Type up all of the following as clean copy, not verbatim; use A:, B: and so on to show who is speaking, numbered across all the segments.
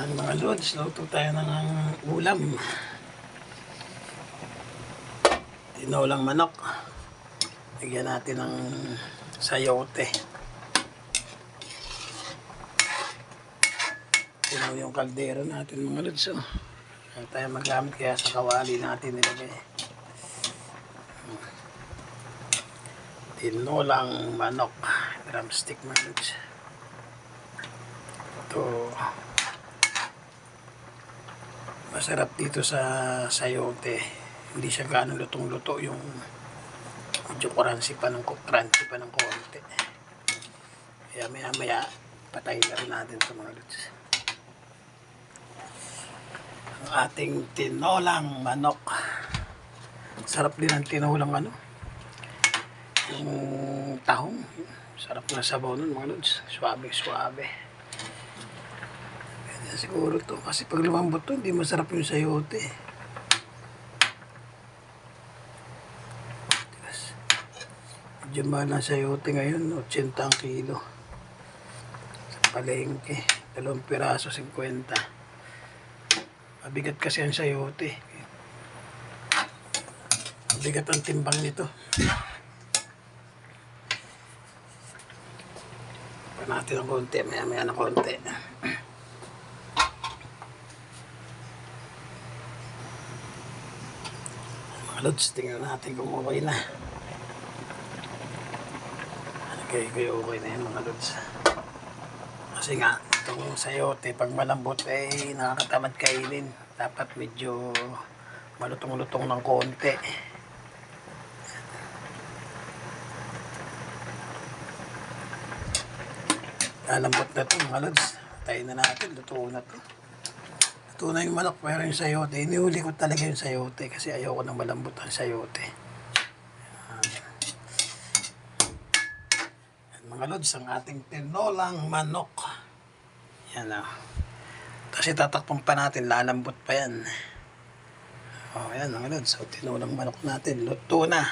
A: Yan mga lods, luto tayo ng ulam. Tinolang manok. Lagyan natin ng sayote. Tinaw yung kaldero natin mga lods. Kaya tayo magamit kaya sa kawali natin nilagay. Tinolang manok. Drumstick mga lods. Ito. Masarap dito sa sayote. Hindi siya gaano lutong-luto, yung medyo crunchy pa ng konti. Kaya maya patayin na rin natin ito mga lods. Ang ating tinolang manok. Sarap din ang tinolang yung tahong. Sarap na sabaw nun mga lods. Suabe. Ganyan siguro to. Kasi pag lumambot to, hindi masarap yung sayote. Medyo mahal ang sayote ngayon, 80 ang kilo. Sa palengke, 2 piraso, 50. Mabigat kasi ang sayote. Mabigat ang timbang nito. Pa natin ng konti, maya na konti. Mga lods, tingnan natin kung okay na. Okay na yun mga lods. Kasi nga, itong sayote, pag malambot ay nakakatamad kainin. Dapat medyo malutong-lutong ng konti. Lalambot na ito mga lods. Tayo na natin, luto na ito. Luto na yung manok, pero yung sayote, inihuli ko talaga yung sayote kasi ayoko nang malambot ang sayote. Mga lods, ang ating tinolang manok. Yan o. Tapos itatakpang pa natin, lalambot pa yan. Yan mga lods. So, tinolang manok natin, luto na.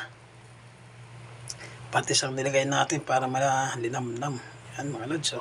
A: Patis ang nilagay natin para malinamnam. Yan mga lods.